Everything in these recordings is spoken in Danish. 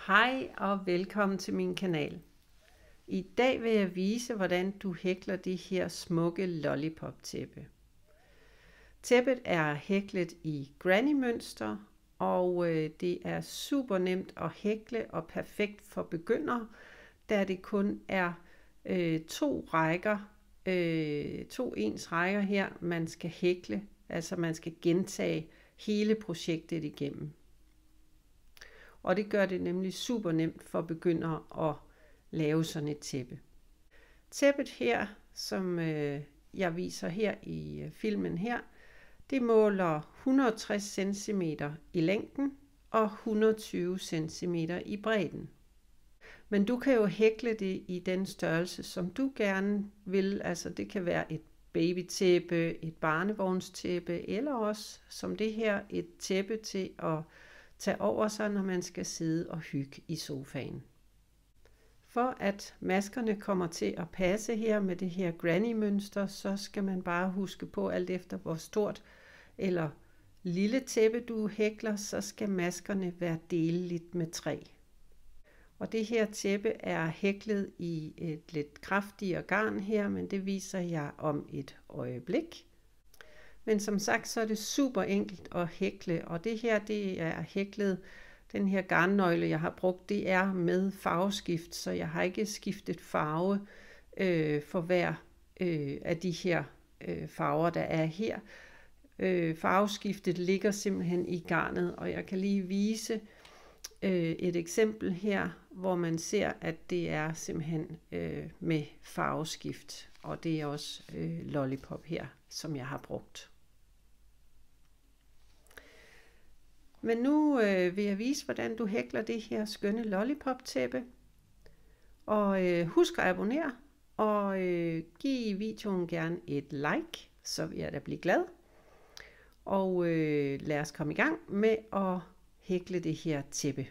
Hej og velkommen til min kanal. I dag vil jeg vise, hvordan du hækler det her smukke lollipop tæppe. Tæppet er hæklet i granny mønster, og det er super nemt at hækle og perfekt for begyndere, da det kun er to ens rækker her, man skal hækle. Altså man skal gentage hele projektet igennem. Og det gør det nemlig super nemt for begyndere at lave sådan et tæppe. Tæppet her, som jeg viser her i filmen her, det måler 160 cm i længden og 120 cm i bredden. Men du kan jo hækle det i den størrelse, som du gerne vil. Altså det kan være et babytæppe, et barnevognstæppe, eller også som det her et tæppe til at tage over sig, når man skal sidde og hygge i sofaen. For at maskerne kommer til at passe her med det her granny mønster, så skal man bare huske på, alt efter hvor stort eller lille tæppe du hækler, så skal maskerne være deleligt med 3. Og det her tæppe er hæklet i et lidt kraftigere garn her, men det viser jeg om et øjeblik. Men som sagt, så er det super enkelt at hækle, og det her, det er hæklet, den her garnnøgle, jeg har brugt, det er med farveskift, så jeg har ikke skiftet farve for hver af de her farver, der er her. Farveskiftet ligger simpelthen i garnet, og jeg kan lige vise et eksempel her, hvor man ser, at det er simpelthen med farveskift, og det er også lollipop her, som jeg har brugt. Men nu vil jeg vise, hvordan du hækler det her skønne lollipop tæppe. Og husk at abonnere, og giv videoen gerne et like, så vil jeg da blive glad. Og lad os komme i gang med at hækle det her tæppe.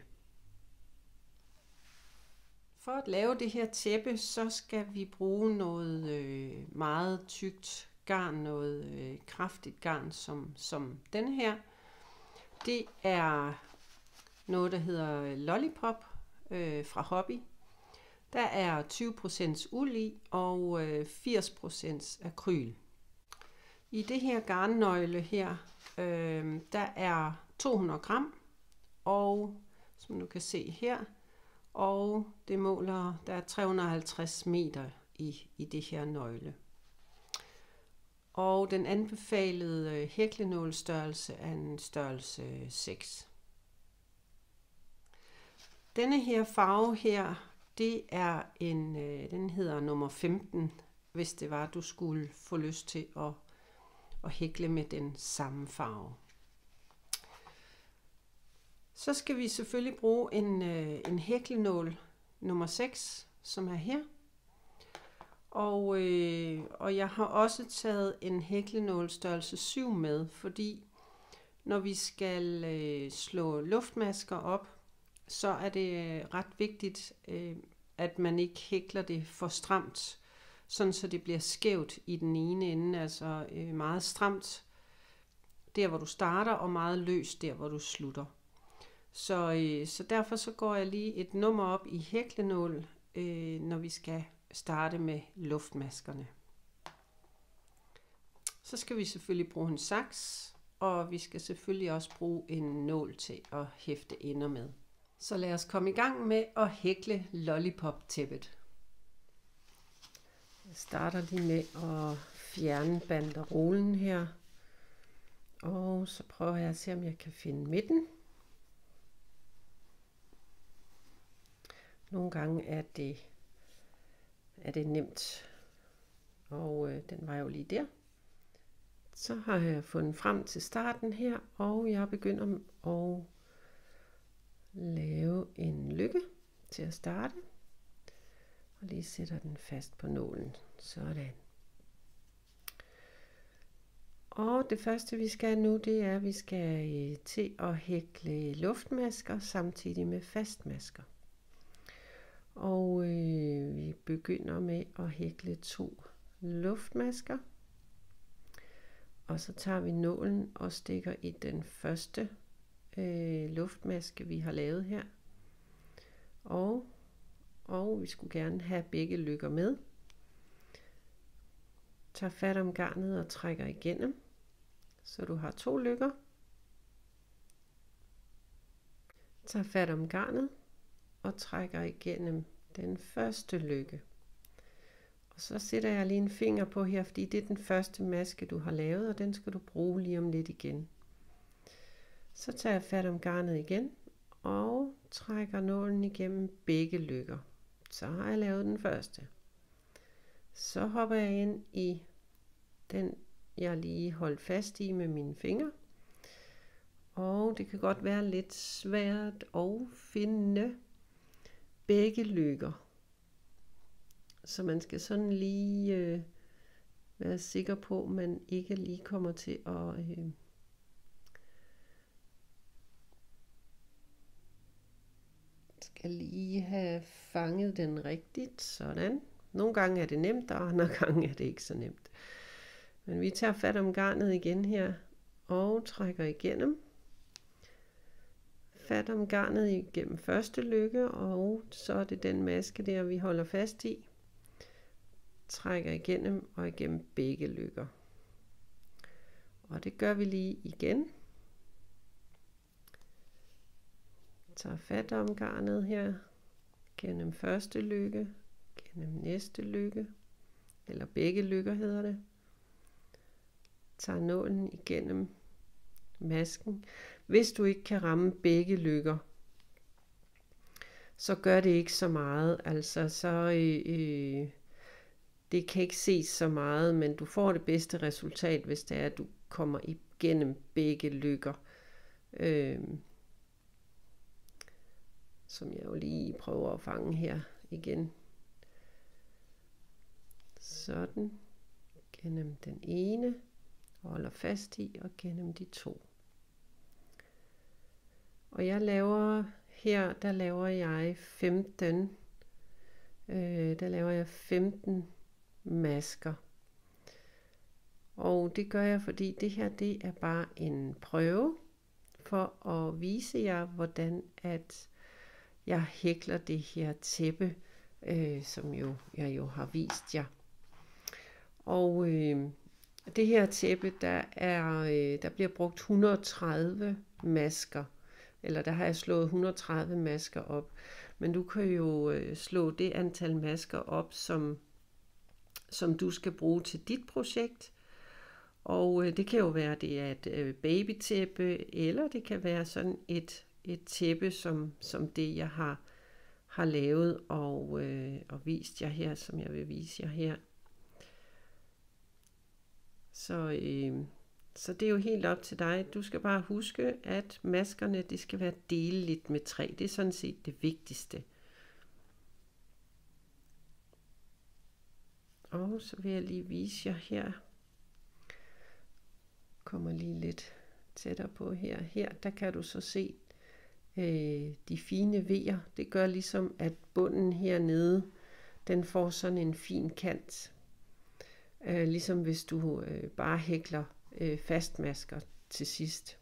For at lave det her tæppe, så skal vi bruge noget meget tykt garn, noget kraftigt garn som den her. Det er noget, der hedder lollipop fra Hobby. Der er 20% uld i og 80% akryl. I det her garnnøgle her, der er 200 gram, og som du kan se her, og det måler, der er 350 meter i det her nøgle. Og den anbefalede hæklenålstørrelse er en størrelse 6. Denne her farve her, det er den hedder nummer 15, hvis det var, du skulle få lyst til at hækle med den samme farve. Så skal vi selvfølgelig bruge en hæklenål nummer 6, som er her. Og jeg har også taget en hæklenål størrelse 7 med, fordi når vi skal slå luftmasker op, så er det ret vigtigt, at man ikke hækler det for stramt, sådan så det bliver skævt i den ene ende, altså meget stramt der, hvor du starter, og meget løst der, hvor du slutter. Så derfor så går jeg lige et nummer op i hæklenål, når vi skal starte med luftmaskerne. Så skal vi selvfølgelig bruge en saks, og vi skal selvfølgelig også bruge en nål til at hæfte ender med. Så lad os komme i gang med at hækle lollipop tæppet. Jeg starter lige med at fjerne banderolen her, og så prøver jeg at se, om jeg kan finde midten. Nogle gange er det nemt, og den var jo lige der. Så har jeg fundet frem til starten her, og jeg begynder at lave en lykke til at starte. Og lige sætter den fast på nålen. Sådan. Og det første vi skal nu, det er, at vi skal til at hækle luftmasker samtidig med fastmasker. Og vi begynder med at hækle 2 luftmasker. Og så tager vi nålen og stikker i den første luftmaske, vi har lavet her. Og vi skulle gerne have begge løkker med. Tag fat om garnet og trækker igennem, så du har 2 løkker. Tag fat om garnet og trækker igennem den første løkke. Og så sætter jeg lige en finger på her, fordi det er den første maske du har lavet, og den skal du bruge lige om lidt igen. Så tager jeg fat om garnet igen og trækker nålen igennem begge løkker. Så har jeg lavet den første. Så hopper jeg ind i den, jeg lige holdt fast i med mine fingre. Og det kan godt være lidt svært at finde begge løkker. Så man skal sådan lige være sikker på, at man ikke lige kommer til at skal lige have fanget den rigtigt. Sådan. Nogle gange er det nemt, og andre gange er det ikke så nemt. Men vi tager fat om garnet igen her og trækker igennem. Fat om garnet igennem første løkke, og så er det den maske der, vi holder fast i. Trækker igennem og igennem begge løkker. Og det gør vi lige igen. Tager fat om garnet her, gennem første løkke, gennem næste løkke, eller begge løkker hedder det. Tager nålen igennem masken. Hvis du ikke kan ramme begge løkker, så gør det ikke så meget. Altså så det kan ikke ses så meget, men du får det bedste resultat, hvis det er, at du kommer igennem begge løkker. Som jeg jo lige prøver at fange her igen. Sådan. Gennem den ene. Holder fast i og gennem de 2. Og jeg laver her, der laver jeg 15 masker. Og det gør jeg, fordi det her, det er bare en prøve for at vise jer, hvordan at jeg hækler det her tæppe, som jeg jo har vist jer. Og det her tæppe, der bliver brugt 130 masker. Eller der har jeg slået 130 masker op. Men du kan jo slå det antal masker op, som du skal bruge til dit projekt. Og det kan jo være, det er et babytæppe, eller det kan være sådan et tæppe, som det jeg har lavet og vist jer her, som jeg vil vise jer her. Så det er jo helt op til dig. Du skal bare huske, at maskerne, det skal være deleligt med 3. Det er sådan set det vigtigste. Og så vil jeg lige vise jer her. Kommer lige lidt tættere på her. Her, der kan du så se de fine vejer. Det gør ligesom, at bunden hernede, den får sådan en fin kant. Ligesom hvis du bare hækler fastmasker til sidst.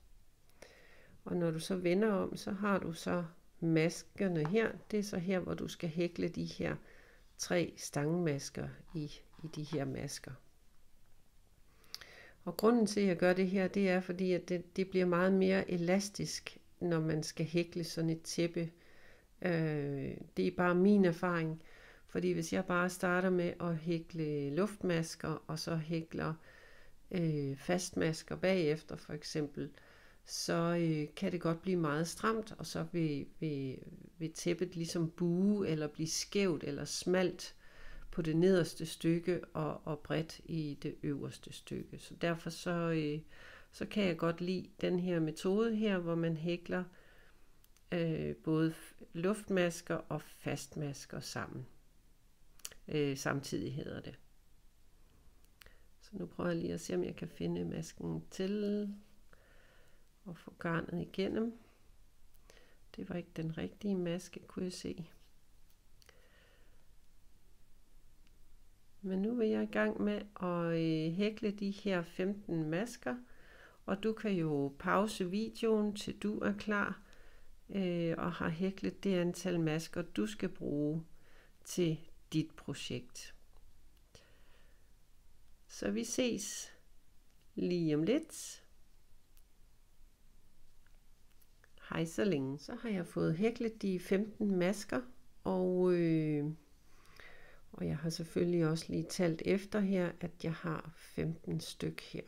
Og når du så vender om, så har du så maskerne her. Det er så her, hvor du skal hækle de her 3 stangmasker i de her masker. Og grunden til, at jeg gør det her, det er fordi, at det bliver meget mere elastisk, når man skal hækle sådan et tæppe. Det er bare min erfaring. Fordi hvis jeg bare starter med at hækle luftmasker, og så hækler fastmasker bagefter for eksempel, så kan det godt blive meget stramt, og så vil tæppet ligesom buge, eller blive skævt, eller smalt på det nederste stykke, og bredt i det øverste stykke. Så derfor så kan jeg godt lide den her metode her, hvor man hækler både luftmasker og fastmasker sammen. Samtidig hedder det. Så nu prøver jeg lige at se, om jeg kan finde masken til og få garnet igennem. Det var ikke den rigtige maske, kunne jeg se. Men nu er jeg i gang med at hækle de her 15 masker, og du kan jo pause videoen, til du er klar og har hæklet det antal masker, du skal bruge til dit projekt. Så vi ses lige om lidt. Hej så længe. Så har jeg fået hæklet de 15 masker, og jeg har selvfølgelig også lige talt efter her, at jeg har 15 styk her.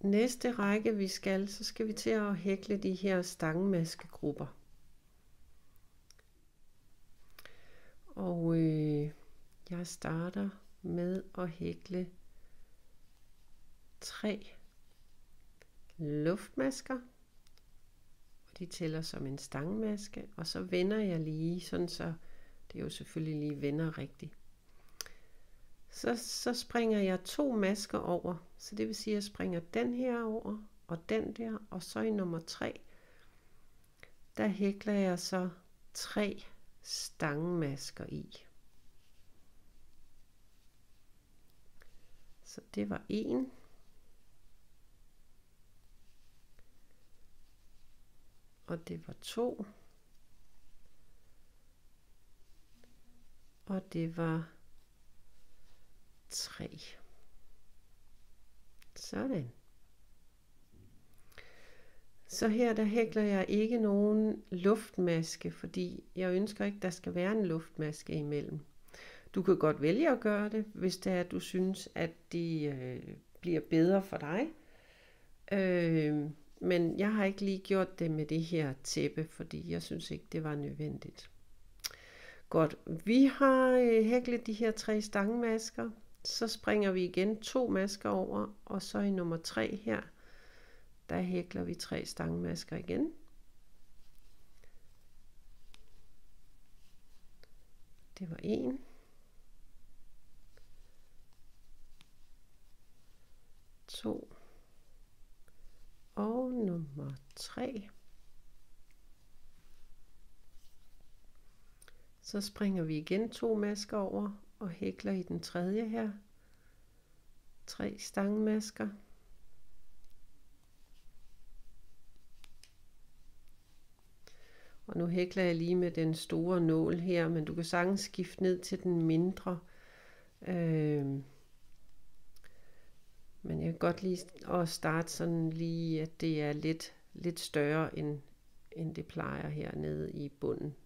Næste række så skal vi til at hækle de her stangemaskegrupper. Og jeg starter med at hækle 3 luftmasker, og de tæller som en stangemaske, og så vender jeg lige, sådan så det jo selvfølgelig lige vender rigtigt. Så springer jeg 2 masker over, så det vil sige, at jeg springer den her over, og den der, og så i nummer 3, der hækler jeg så 3 stangemasker i. Så det var 1. Og det var 2. Og det var 3. Sådan. Så her der hækler jeg ikke nogen luftmaske, fordi jeg ønsker ikke, der skal være en luftmaske imellem. Du kan godt vælge at gøre det, hvis det er, at du synes, at det bliver bedre for dig. Men jeg har ikke lige gjort det med det her tæppe, fordi jeg synes ikke, det var nødvendigt. Godt, vi har hæklet de her 3 stangemasker. Så springer vi igen 2 masker over, og så i nummer 3 her, der hækler vi 3 stangemasker igen. Det var 1. 2. Og nummer 3. Så springer vi igen 2 masker over og hækler i den tredje her 3 stangemasker. Og nu hækler jeg lige med den store nål her, men du kan sagtens skifte ned til den mindre. Men jeg kan godt lide at starte sådan lige, at det er lidt større end det plejer hernede i bunden.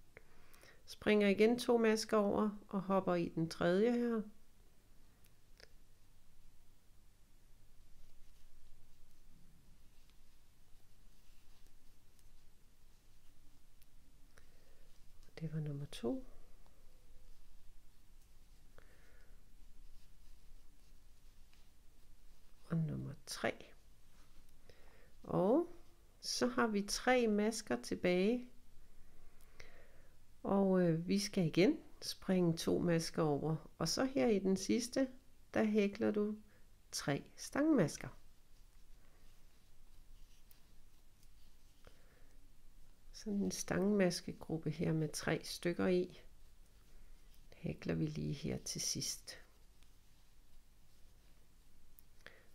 Springer igen 2 masker over og hopper i den tredje her. Det var nummer 2. Og nummer 3. Og så har vi 3 masker tilbage. Og vi skal igen springe 2 masker over. Og så her i den sidste, der hækler du 3 stangemasker. Sådan en stangemaskegruppe her med 3 stykker i. Hækler vi lige her til sidst.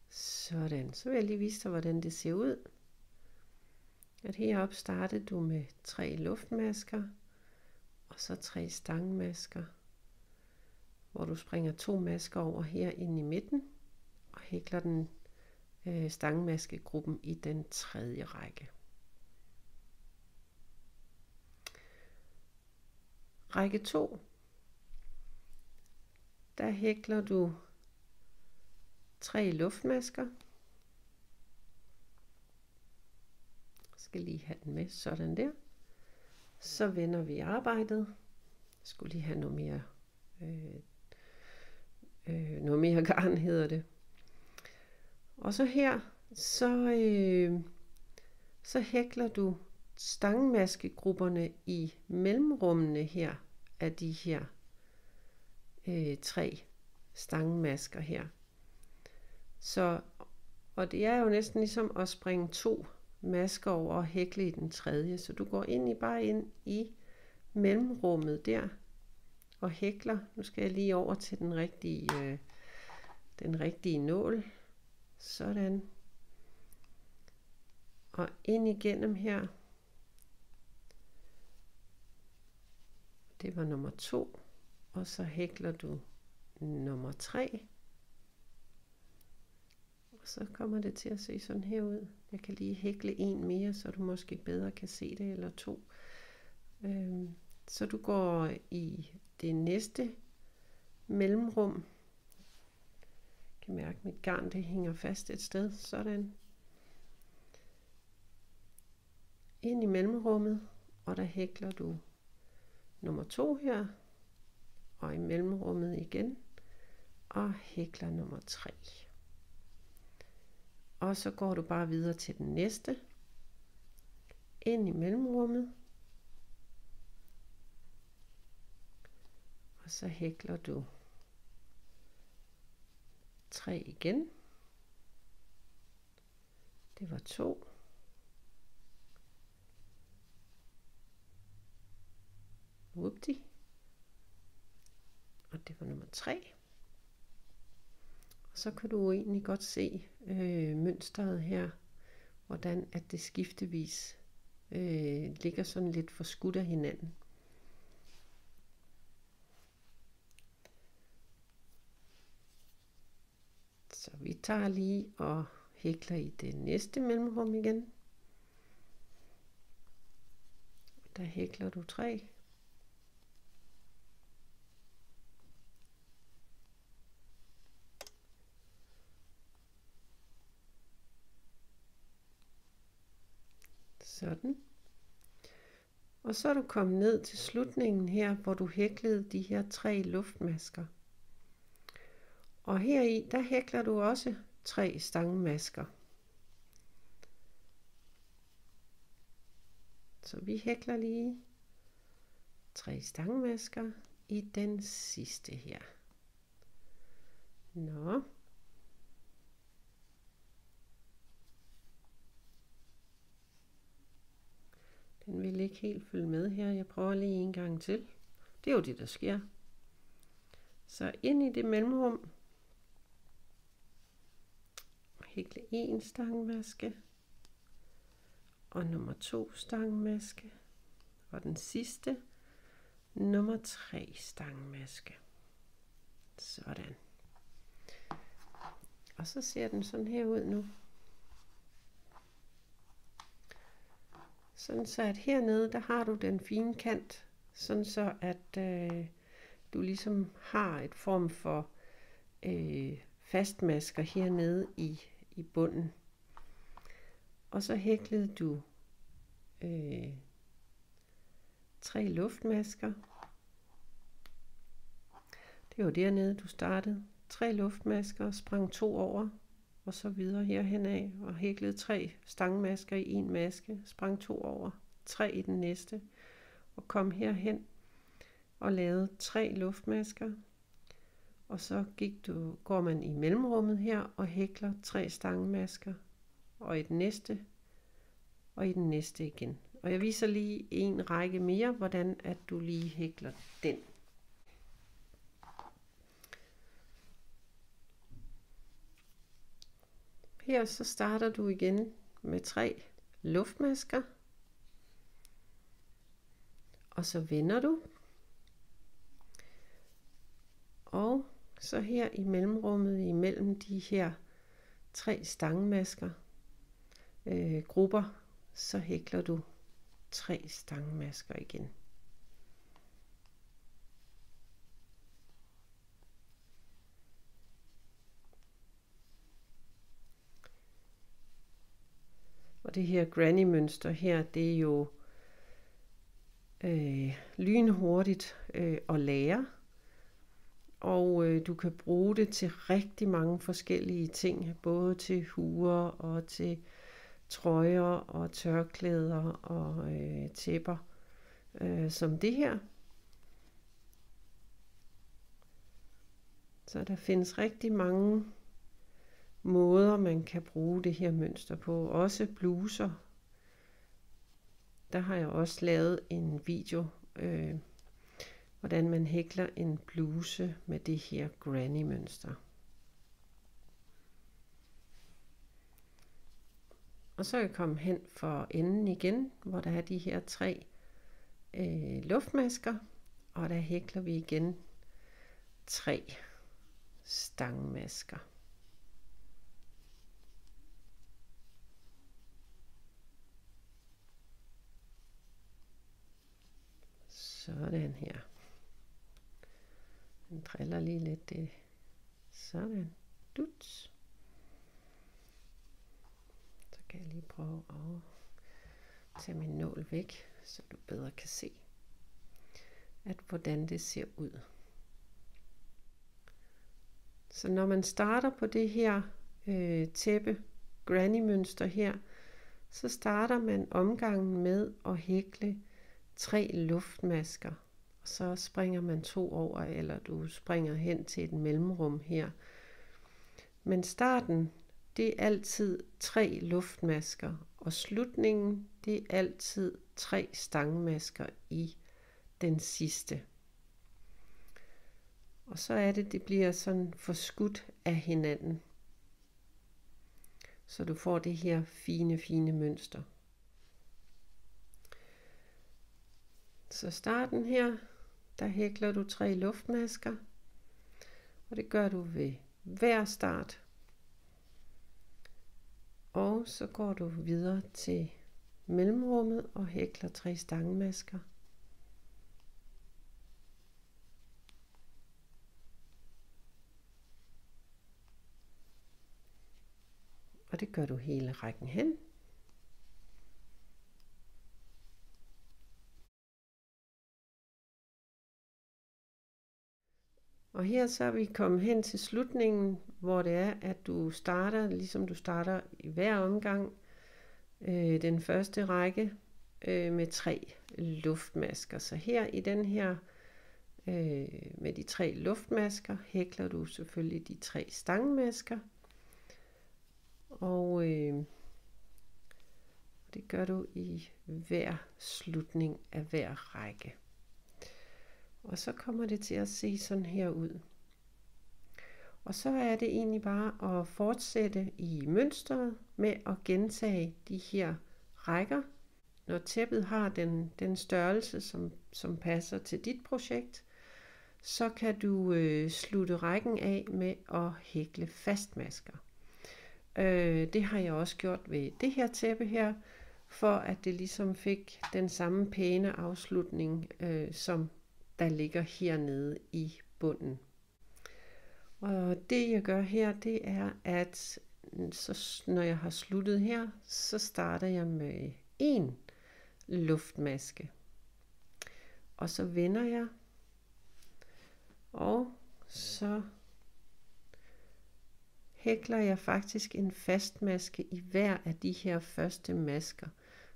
Sådan, så vil jeg lige vise dig, hvordan det ser ud. At heroppe startede du med 3 luftmasker, og så 3 stangemasker, hvor du springer 2 masker over her ind i midten, og hækler den stangemaskegruppen i den tredje række. Række 2, der hækler du 3 luftmasker. Jeg skal lige have den med, sådan der. Så vender vi arbejdet. Jeg skulle lige have noget mere garn, hedder det. Og så her, så hækler du stangemaskegrupperne i mellemrummene her af de her 3 stangemasker her. Så, og det er jo næsten ligesom at springe 2 masker over og hækle i den tredje, så du går bare ind i mellemrummet der og hækler. Nu skal jeg lige over til den rigtige nål. Sådan. og ind igennem her. Det var nummer 2, og så hækler du nummer 3. Og så kommer det til at se sådan her ud. Jeg kan lige hækle en mere, så du måske bedre kan se det, eller 2. Så du går i det næste mellemrum. Jeg kan mærke, at mit garn det hænger fast et sted, sådan. Ind i mellemrummet, og der hækler du nummer 2 her, og i mellemrummet igen, og hækler nummer 3. Og så går du bare videre til den næste, ind i mellemrummet, og så hækler du 3 igen. Det var 2. Whoopty. Og det var nummer 3. Og så kan du egentlig godt se mønstret her, hvordan at det skiftevis ligger sådan lidt forskudt af hinanden. Så vi tager lige og hækler i det næste mellemrum igen. Der hækler du 3. Sådan. Og så er du kommet ned til slutningen her, hvor du hæklede de her 3 luftmasker. Og heri, der hækler du også 3 stangmasker. Så vi hækler lige 3 stangmasker i den sidste her. Nå. Den vil ikke helt følge med her. Jeg prøver lige en gang til. Det er jo det, der sker. Så ind i det mellemrum. Hækle 1 stangmaske. Og nummer 2 stangmaske. Og den sidste. Nummer 3 stangmaske. Sådan. Og så ser den sådan her ud nu. Sådan så at hernede, der har du den fine kant, sådan så at du ligesom har et form for fastmasker hernede i bunden. Og så hæklede du 3 luftmasker. Det var dernede, du startede. 3 luftmasker, sprang 2 over, og så videre herhen af, og hæklede 3 stangmasker i en maske, sprang 2 over, 3 i den næste, og kom herhen og lavede 3 luftmasker, og så går man i mellemrummet her og hækler 3 stangmasker, og i den næste, og i den næste igen. Og jeg viser lige en række mere, hvordan at du lige hækler den. Her så starter du igen med 3 luftmasker, og så vender du, og så her i mellemrummet imellem de her 3 stangmasker grupper, så hækler du 3 stangmasker igen. Og det her granny mønster her, det er jo lynhurtigt at lære. Og du kan bruge det til rigtig mange forskellige ting. Både til huer og til trøjer og tørklæder og tæpper. Som det her. Så der findes rigtig mange måder, man kan bruge det her mønster på. Også bluser. Der har jeg også lavet en video, hvordan man hækler en bluse med det her granny mønster. Og så er jeg kommet hen for enden igen, hvor der er de her 3 luftmasker, og der hækler vi igen 3 stangmasker. Sådan her. Den driller lige lidt det. Sådan. Duts. Så kan jeg lige prøve at tage min nål væk, så du bedre kan se, hvordan det ser ud. Så når man starter på det her tæppe granny mønster her, så starter man omgangen med at hækle 3 luftmasker, og så springer man 2 over, eller du springer hen til et mellemrum her. Men starten, det er altid 3 luftmasker, og slutningen, det er altid 3 stangmasker i den sidste. Og så er det bliver sådan forskudt af hinanden, så du får det her fine mønster. Så starten her, der hækler du 3 luftmasker, og det gør du ved hver start. Og så går du videre til mellemrummet og hækler 3 stangmasker. Og det gør du hele rækken hen. Og her så er vi kommet hen til slutningen, hvor det er, at du starter, ligesom du starter i hver omgang, den første række med 3 luftmasker. Så her i den her, med de 3 luftmasker, hækler du selvfølgelig de 3 stangmasker. Og det gør du i hver slutning af hver række. Og så kommer det til at se sådan her ud. Og så er det egentlig bare at fortsætte i mønstret med at gentage de her rækker. Når tæppet har den størrelse, som passer til dit projekt, så kan du slutte rækken af med at hækle fastmasker. Det har jeg også gjort ved det her tæppe her, for at det ligesom fik den samme pæne afslutning, som der ligger hernede i bunden. Og det jeg gør her, det er, at så når jeg har sluttet her, så starter jeg med 1 luftmaske. Og så vender jeg, og så hækler jeg faktisk en fastmaske i hver af de her første masker.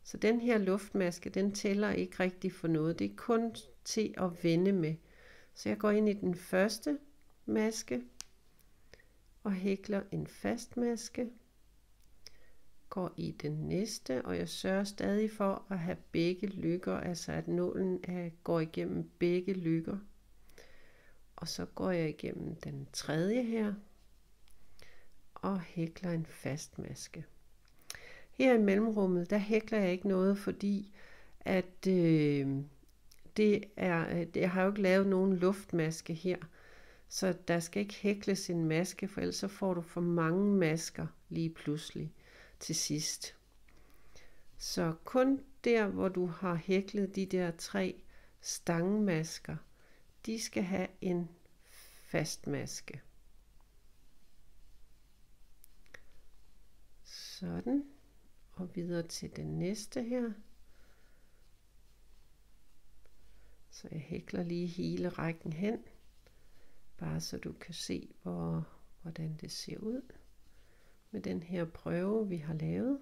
Så den her luftmaske, den tæller ikke rigtig for noget. Det er kun til at vende med. Så jeg går ind i den første maske og hækler en fastmaske. Går i den næste, og jeg sørger stadig for at have begge løkker, altså at nålen går igennem begge løkker. Og så går jeg igennem den tredje her og hækler en fastmaske. Her i mellemrummet, der hækler jeg ikke noget, fordi at jeg har jo ikke lavet nogen luftmaske her. Så der skal ikke hækles en maske, for ellers så får du for mange masker lige pludselig til sidst. Så kun der, hvor du har hæklet de der 3 stangmasker, de skal have en fastmaske. Sådan. Og videre til den næste her. Så jeg hækler lige hele rækken hen. Bare så du kan se, hvordan det ser ud med den her prøve, vi har lavet.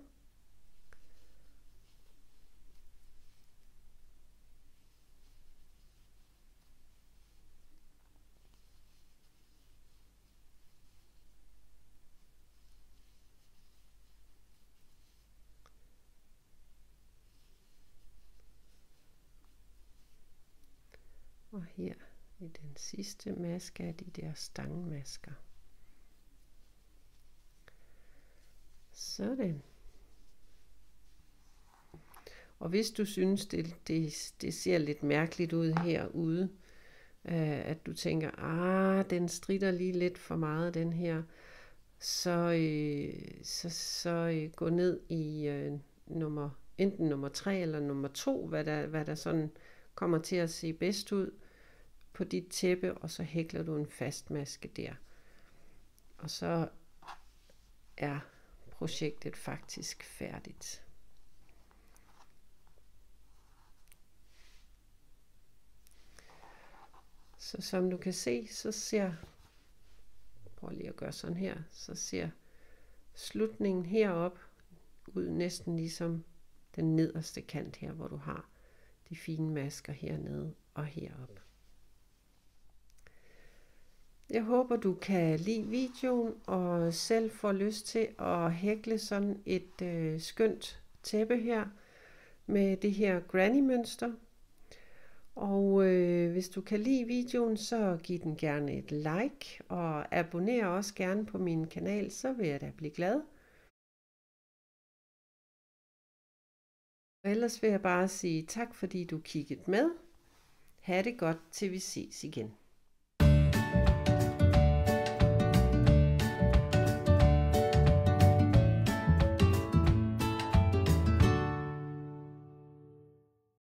Og her i den sidste maske er de der stangmasker. Sådan. Og hvis du synes, det ser lidt mærkeligt ud herude, at du tænker, den stritter lige lidt for meget, den her, så gå ned i enten nummer 3 eller nummer 2, hvad der sådan kommer til at se bedst ud på dit tæppe, og så hækler du en fastmaske der. Og så er projektet faktisk færdigt. Så som du kan se, prøv lige at gøre sådan her, så ser slutningen herop ud næsten ligesom den nederste kant her, hvor du har de fine masker hernede og heroppe. Jeg håber, du kan lide videoen og selv får lyst til at hækle sådan et skønt tæppe her med det her granny-mønster. Og hvis du kan lide videoen, så giv den gerne et like, og abonner også gerne på min kanal, så vil jeg da blive glad. Og ellers vil jeg bare sige tak, fordi du kiggede med. Ha' det godt, til vi ses igen.